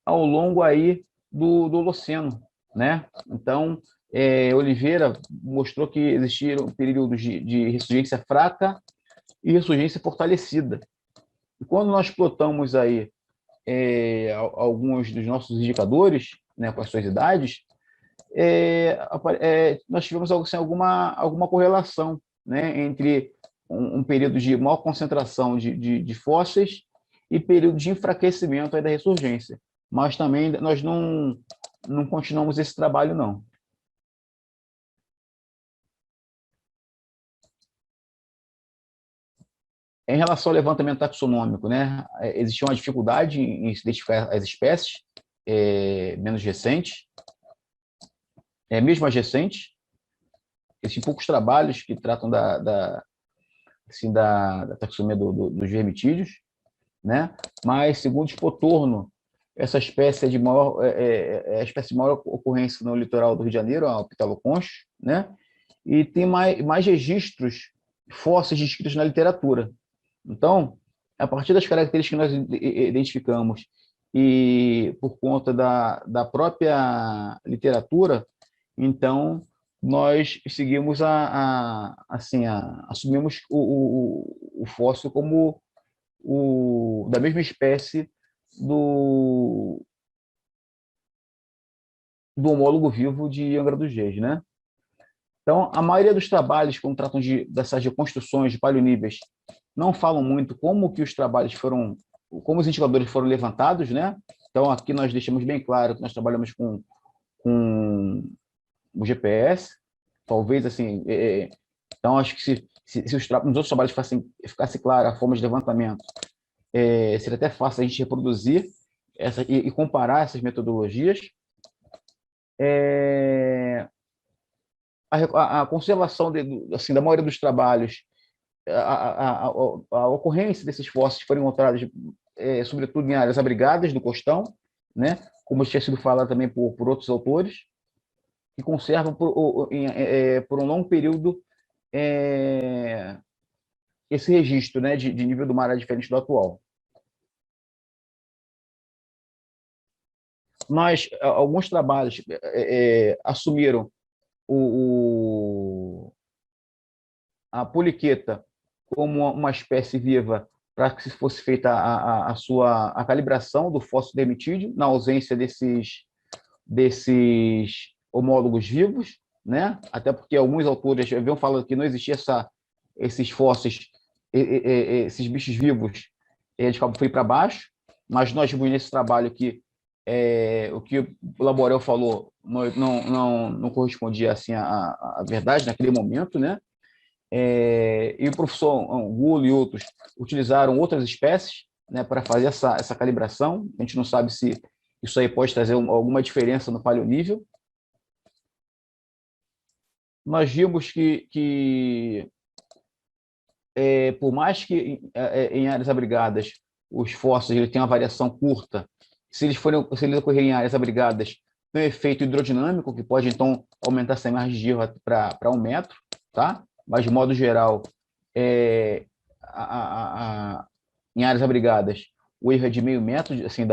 ao longo aí do Holoceno, né? Então, Oliveira mostrou que existiram períodos de ressurgência fraca e ressurgência fortalecida. E quando nós plotamos aí alguns dos nossos indicadores, né, com as suas idades, nós tivemos assim, alguma correlação, né, entre um período de maior concentração de fósseis e período de enfraquecimento aí da ressurgência. Mas também nós não continuamos esse trabalho, não. Em relação ao levantamento taxonômico, né, existia uma dificuldade em se identificar as espécies menos recentes, mesmo as recentes. Existem poucos trabalhos que tratam assim, da taxonomia dos vermitídeos, né? Mas, segundo Spotorno, essa espécie é a espécie de maior ocorrência no litoral do Rio de Janeiro, a Pitaloconchos, né? E tem mais registros fósseis descritos na literatura. Então, a partir das características que nós identificamos e por conta da própria literatura, então nós seguimos assumimos o fóssil como da mesma espécie do homólogo vivo de Angra dos Reis, né? Então, a maioria dos trabalhos, quando tratam dessas reconstruções de paleoníveis, não falam muito como que os trabalhos como os indicadores foram levantados, né? Então, aqui nós deixamos bem claro que nós trabalhamos com o GPS, talvez, assim, então, acho que se nos outros trabalhos ficasse clara a forma de levantamento, seria até fácil a gente reproduzir e comparar essas metodologias. A conservação assim, da maioria dos trabalhos, a ocorrência desses fósseis foram encontrados, sobretudo em áreas abrigadas do costão, né? Como tinha sido falado também por outros autores, que conservam por um longo período esse registro, né, de nível do mar diferente do atual. Mas alguns trabalhos assumiram a poliqueta como uma espécie viva para que fosse feita a calibração do fóssil dermitídeo, na ausência desses homólogos vivos, né? Até porque alguns autores haviam falado que não existia esses fósseis, esses bichos vivos de Cabo Frio para baixo, mas nós vimos nesse trabalho que o que o Laborel falou não correspondia assim à verdade naquele momento, né? E o professor Angulo e outros utilizaram outras espécies, né, para fazer essa calibração. A gente não sabe se isso aí pode trazer alguma diferença no paleonível. Nós vimos que por mais que em áreas abrigadas os fósseis têm uma variação curta, se eles ocorrerem em áreas abrigadas, tem um efeito hidrodinâmico, que pode, então, aumentar essa margem de erro para 1 metro, tá? Mas, de modo geral, em áreas abrigadas, o erro é de meio metro, assim,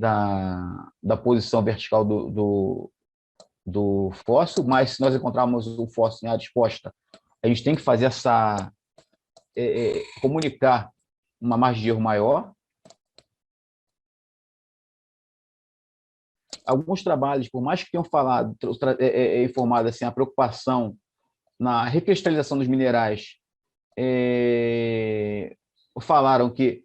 da posição vertical do fóssil, mas se nós encontrarmos o fóssil em área exposta, a gente tem que fazer comunicar uma margem de erro maior. Alguns trabalhos, por mais que tenham informado assim, a preocupação na recristalização dos minerais, falaram que,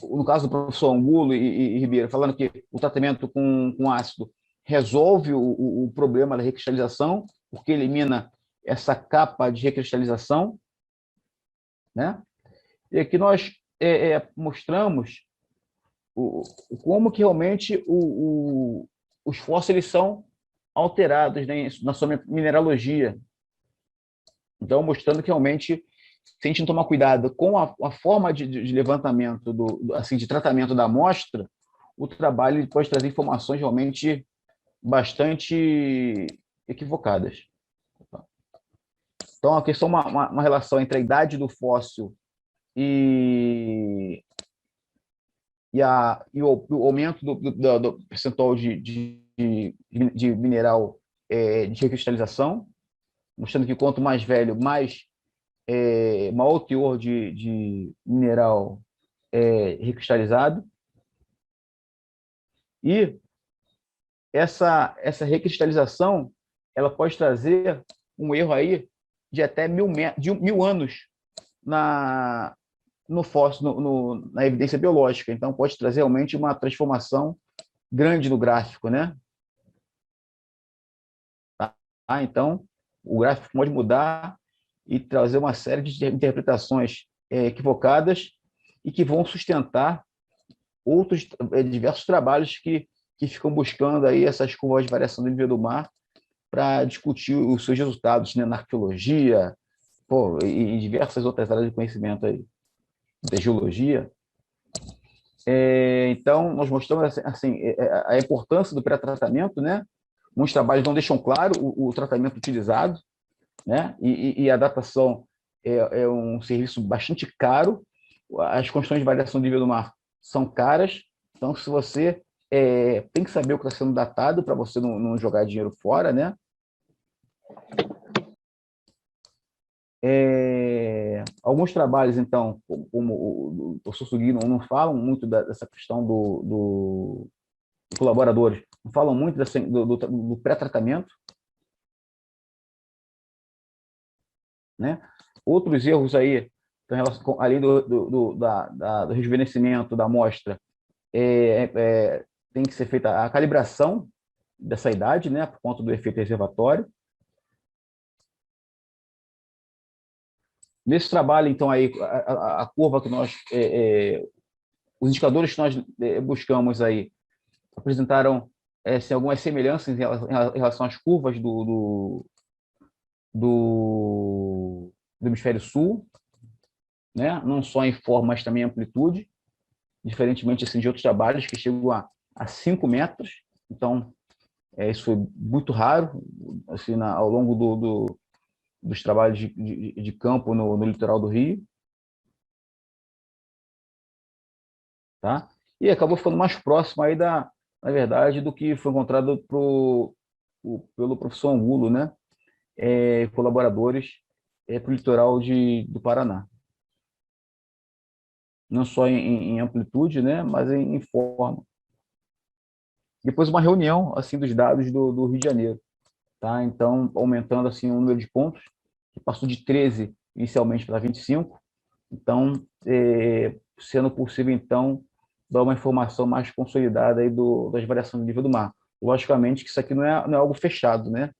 no caso do professor Angulo e Ribeiro, falando que o tratamento com ácido resolve o problema da recristalização, porque elimina essa capa de recristalização, né? E aqui nós mostramos como que realmente os fósseis são alterados, né, na sua mineralogia. Então, mostrando que realmente, se a gente não tomar cuidado com a forma de levantamento, assim, de tratamento da amostra, o trabalho pode trazer informações realmente bastante equivocadas. Então, aqui é só uma relação entre a idade do fóssil e o aumento do percentual de mineral de recristalização, mostrando que quanto mais velho, maior o teor de mineral recristalizado. E essa recristalização ela pode trazer um erro aí de até 1000 anos no fóssil, na evidência biológica. Então, pode trazer realmente uma transformação grande no gráfico, né? Tá? Então, o gráfico pode mudar e trazer uma série de interpretações equivocadas e que vão sustentar diversos trabalhos que ficam buscando aí essas curvas de variação do nível do mar para discutir os seus resultados, né, na arqueologia, e em diversas outras áreas de conhecimento aí, da geologia. Então, nós mostramos assim, a importância do pré-tratamento, né? Muitos trabalhos não deixam claro o tratamento utilizado, né? E a datação é um serviço bastante caro. As condições de variação do nível do mar são caras. Então, se você tem que saber o que está sendo datado para você não jogar dinheiro fora, né? Alguns trabalhos, então, como o professor Sugino, não falam muito dessa questão dos colaboradores, não falam muito do pré-tratamento, né? Outros erros aí, além do rejuvenescimento da amostra, tem que ser feita a calibração dessa idade, né, por conta do efeito reservatório. Nesse trabalho, então, aí, a curva que nós... os indicadores que nós buscamos aí apresentaram algumas semelhanças em relação às curvas do hemisfério sul, né? Não só em forma, mas também em amplitude, diferentemente assim, de outros trabalhos que chegam a 5 metros. Então, isso foi muito raro assim, ao longo dos trabalhos de campo no litoral do Rio. Tá? E acabou ficando mais próximo aí na verdade, do que foi encontrado pelo professor Angulo, né? Colaboradores para o litoral do Paraná. Não só em amplitude, né? Mas em forma. Depois uma reunião assim dos dados do Rio de Janeiro. Tá? Então, aumentando assim, o número de pontos, que passou de 13 inicialmente para 25. Então, sendo possível, então, dar uma informação mais consolidada aí das variações do nível do mar. Logicamente que isso aqui não é algo fechado, né?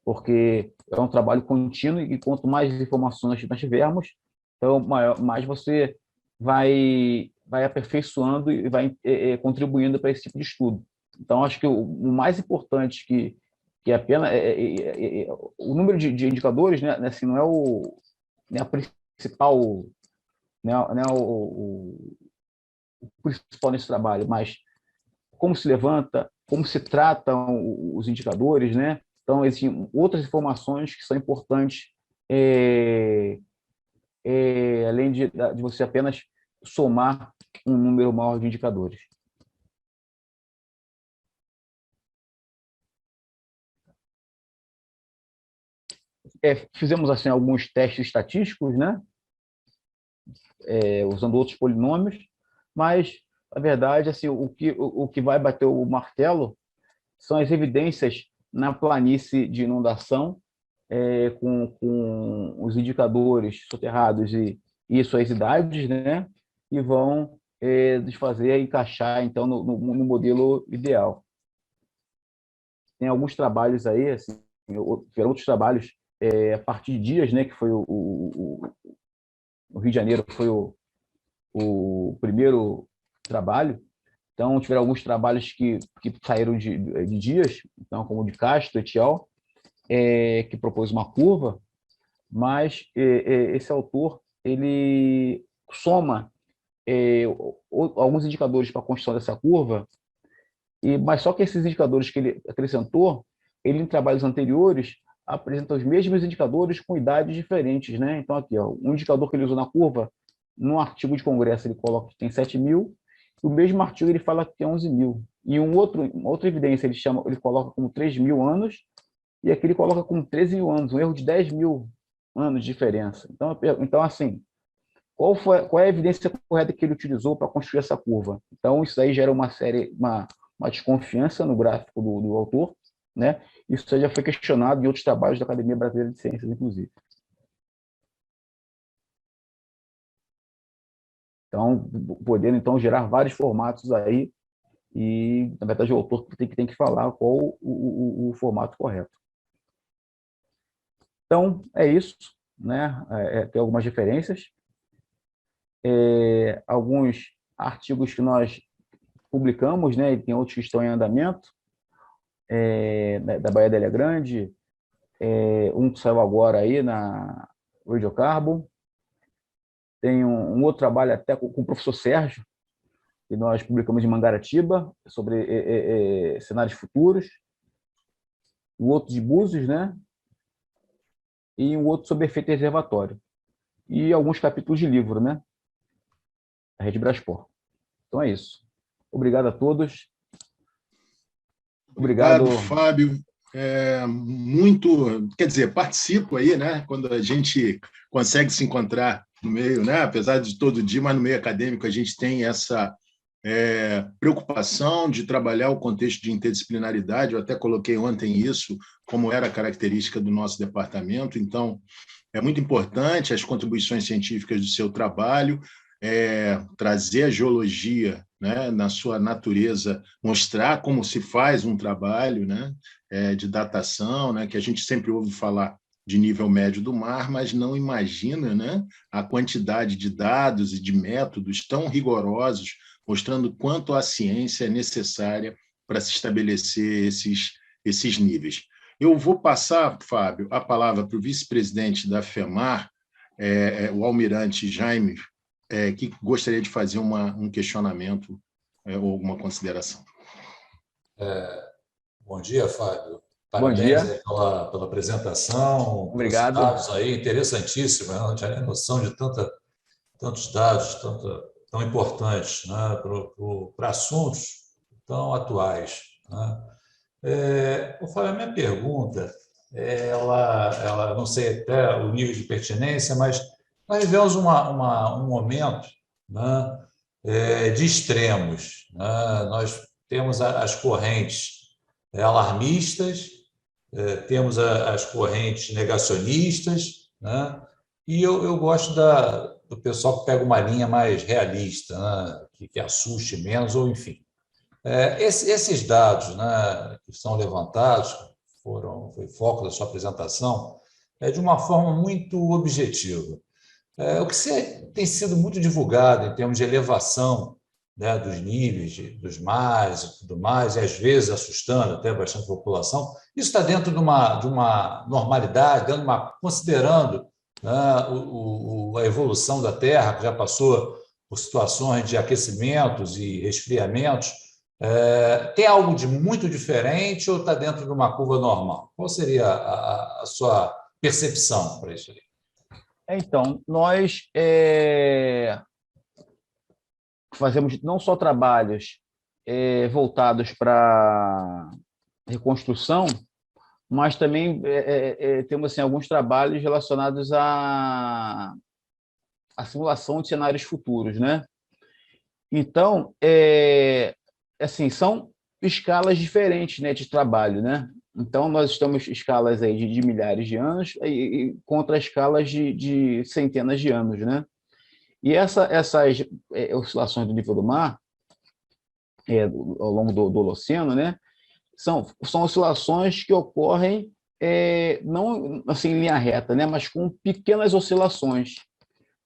Porque é um trabalho contínuo e quanto mais informações nós tivermos, então mais você vai aperfeiçoando e vai contribuindo para esse tipo de estudo. Então, acho que o mais importante que apenas o número de indicadores, né, assim, não é a principal, não é o principal nesse trabalho, mas como se levanta, como se tratam os indicadores, né? Então, existem outras informações que são importantes, além de você apenas somar um número maior de indicadores. fizemos assim alguns testes estatísticos, né? Usando outros polinômios, mas, na verdade, assim, o que vai bater o martelo são as evidências na planície de inundação, com os indicadores soterrados e suas idades, né? E vão desfazer e encaixar, então, no modelo ideal. Tem alguns trabalhos aí, assim, tiveram outros trabalhos a partir de dias, né? Que foi o Rio de Janeiro foi o primeiro trabalho. Então, tiveram alguns trabalhos que saíram de dias, então, como o de Castro et al., que propôs uma curva, mas esse autor ele soma alguns indicadores para a construção dessa curva, mas só que esses indicadores que ele acrescentou, ele em trabalhos anteriores apresenta os mesmos indicadores com idades diferentes, né? Então, aqui, ó, um indicador que ele usou na curva, no artigo de congresso ele coloca que tem 7.000, e o mesmo artigo ele fala que tem 11.000. E uma outra evidência ele coloca como 3.000 anos, e aqui ele coloca como 13.000 anos, um erro de 10.000 anos de diferença. Então assim, qual é a evidência correta que ele utilizou para construir essa curva? Então, isso aí gera uma desconfiança no gráfico do autor, né? Isso já foi questionado em outros trabalhos da Academia Brasileira de Ciências, inclusive. Então, podendo então gerar vários formatos aí, e, na verdade, o autor tem que falar qual o formato correto. Então, é isso, né? Tem algumas referências, alguns artigos que nós publicamos, né? E tem outros que estão em andamento, da Baía da Ilha Grande, um que saiu agora aí na Radiocarbon, tem um outro trabalho até com o professor Sérgio, que nós publicamos em Mangaratiba, sobre cenários futuros, o outro de Búzios, né? E um outro sobre efeito reservatório. E alguns capítulos de livro, né? A Rede Braspor. Então é isso. Obrigado a todos. Obrigado, Fábio. Muito, quer dizer, participo aí, né? Quando a gente consegue se encontrar no meio, né? Apesar de todo dia, mas no meio acadêmico a gente tem essa preocupação de trabalhar o contexto de interdisciplinaridade. Eu até coloquei ontem isso como era a característica do nosso departamento. Então, é muito importante as contribuições científicas do seu trabalho, trazer a geologia, né, na sua natureza, mostrar como se faz um trabalho, né, de datação, né, que a gente sempre ouve falar de nível médio do mar, mas não imagina, né, a quantidade de dados e de métodos tão rigorosos, mostrando quanto a ciência é necessária para se estabelecer esses níveis. Eu vou passar, Fábio, a palavra para o vice-presidente da FEMAR, o almirante Jaime, que gostaria de fazer um questionamento ou alguma consideração. Bom dia, Fábio. Bom Parabéns dia. pela apresentação. Obrigado. Dados aí interessantíssimos, né? Não tinha nem noção de tantos dados tão importantes, né? Para assuntos tão atuais, né? Fábio, a minha pergunta, ela não sei até o nível de pertinência, mas nós vivemos um momento, né, de extremos, né? Nós temos as correntes alarmistas, temos as correntes negacionistas, né? E eu gosto do pessoal que pega uma linha mais realista, né? Que assuste menos, ou enfim. Esses dados, né, que são levantados, foi foco da sua apresentação, de uma forma muito objetiva. O que tem sido muito divulgado em termos de elevação, né, dos níveis dos mares e tudo mais, e às vezes assustando até bastante a população, isso está dentro de uma normalidade, considerando, né, a evolução da Terra, que já passou por situações de aquecimentos e resfriamentos. Tem algo de muito diferente ou está dentro de uma curva normal? Qual seria a sua percepção para isso aí? Então, nós fazemos não só trabalhos voltados para reconstrução, mas também temos assim, alguns trabalhos relacionados à simulação de cenários futuros, né? Então, assim, são escalas diferentes, né, de trabalho, né? Então, nós estamos em escalas aí de milhares de anos e contra escalas de centenas de anos, né? E essas oscilações do nível do mar, ao longo do Holoceno, né, são oscilações que ocorrem não assim, em linha reta, né, mas com pequenas oscilações.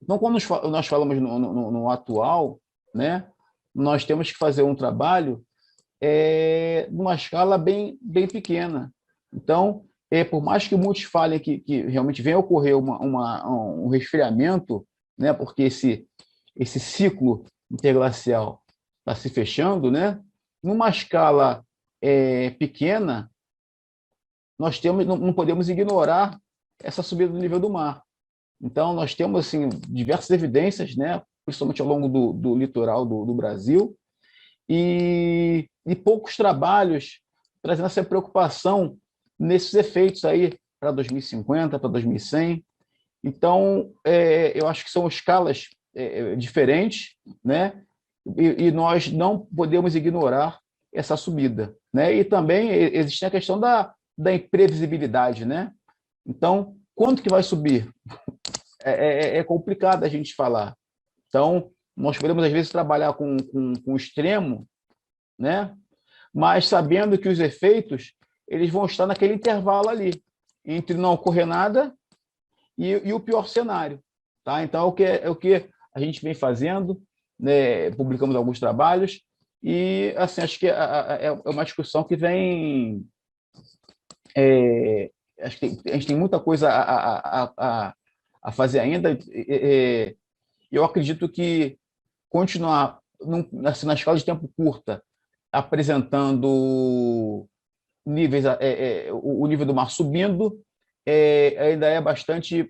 Então, quando nós falamos no atual, né, nós temos que fazer um trabalho numa escala bem pequena. Então, por mais que muitos falem que realmente venha a ocorrer um resfriamento, né, porque esse ciclo interglacial está se fechando, né, numa escala pequena, não podemos ignorar essa subida do nível do mar. Então, nós temos assim, diversas evidências, né, principalmente ao longo do litoral do Brasil, e poucos trabalhos trazendo essa preocupação nesses efeitos aí para 2050, para 2100. Então, eu acho que são escalas diferentes, né? E nós não podemos ignorar essa subida, né? E também existe a questão da imprevisibilidade, né? Então, quanto que vai subir? É complicado a gente falar. Então, nós podemos, às vezes, trabalhar com o extremo, né? Mas sabendo que os efeitos eles vão estar naquele intervalo ali, entre não ocorrer nada e o pior cenário. Tá? Então, é o que a gente vem fazendo, né? Publicamos alguns trabalhos, e assim, acho que é uma discussão que vem... acho que a gente tem muita coisa a fazer ainda. Eu acredito que continuar assim, na escala de tempo curta, apresentando níveis, o nível do mar subindo, ainda é bastante,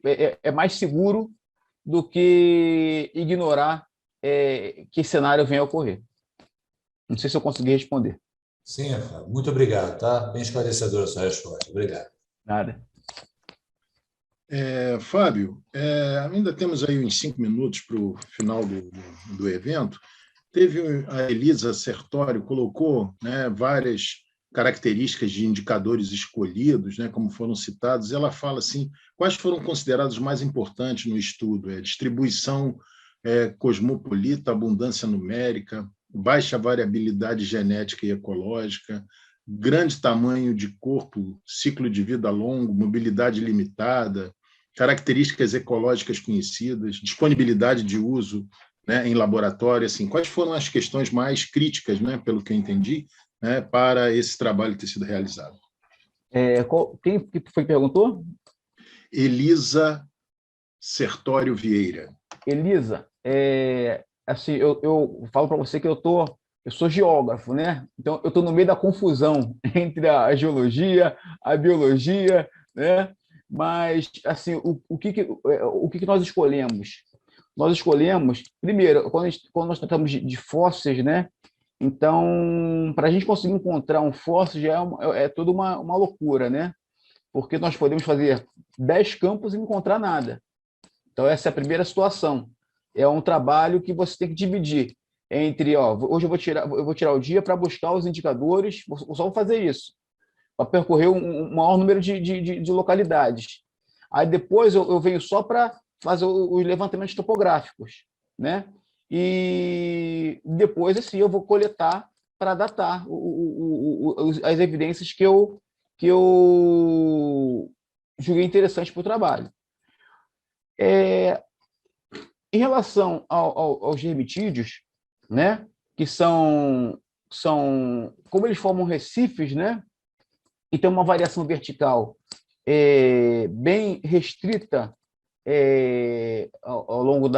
mais seguro do que ignorar que esse cenário venha a ocorrer. Não sei se eu consegui responder. Sim, Fábio. Muito obrigado, tá? Bem esclarecedora a sua resposta. Obrigado. Nada. Fábio, ainda temos aí uns 5 minutos para o final do evento. Teve a Elisa Sertório, colocou, né, várias características de indicadores escolhidos, né, como foram citados. Ela fala assim, quais foram considerados mais importantes no estudo? Distribuição cosmopolita, abundância numérica, baixa variabilidade genética e ecológica, grande tamanho de corpo, ciclo de vida longo, mobilidade limitada, características ecológicas conhecidas, disponibilidade de uso, né, em laboratório. Assim, quais foram as questões mais críticas, né, pelo que eu entendi, né, para esse trabalho ter sido realizado? Quem foi que perguntou? Elisa Sertório Vieira. Elisa, assim, eu falo para você que eu sou geógrafo, né? Então, eu estou no meio da confusão entre a geologia, a biologia, né? Mas, assim, o que nós escolhemos? Nós escolhemos, primeiro, quando nós tratamos de fósseis, né? Então, para a gente conseguir encontrar um fóssil já é toda uma loucura, né? Porque nós podemos fazer 10 campos e não encontrar nada. Então, essa é a primeira situação. É um trabalho que você tem que dividir entre, hoje eu vou tirar o dia para buscar os indicadores, só vou fazer isso, para percorrer um maior número de localidades. Aí depois eu venho só para fazer os levantamentos topográficos, né? E depois, assim, eu vou coletar para datar as evidências que eu julguei interessantes para o trabalho. Em relação aos germitídeos, né, que são como eles formam recifes, né, e tem uma variação vertical bem restrita ao longo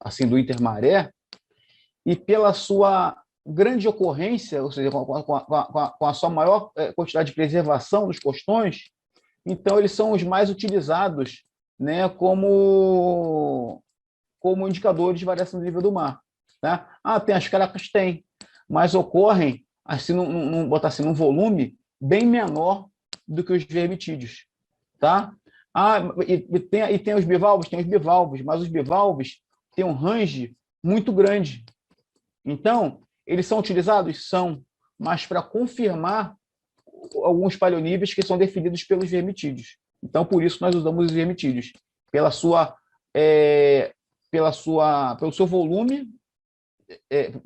assim, do intermaré, e pela sua grande ocorrência, ou seja, com a sua maior quantidade de preservação dos costões, então eles são os mais utilizados, né, como indicadores de variação do nível do mar. Tá? Tem as caracas? Tem, mas ocorrem, assim, botar assim, num volume bem menor do que os vermitídeos, tá? E tem os bivalves? Tem os bivalves, mas os bivalves têm um range muito grande. Então, eles são utilizados? São, mas para confirmar alguns paleonídeos que são definidos pelos vermitídeos. Então, por isso, nós usamos os vermitídeos, pelo seu volume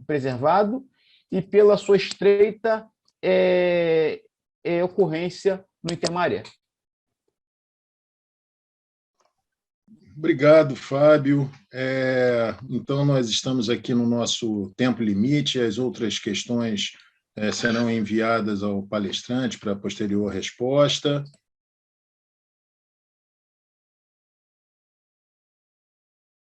preservado e pela sua estreita ocorrência no intermaré. Obrigado, Fábio. Então, nós estamos aqui no nosso tempo limite, as outras questões serão enviadas ao palestrante para posterior resposta.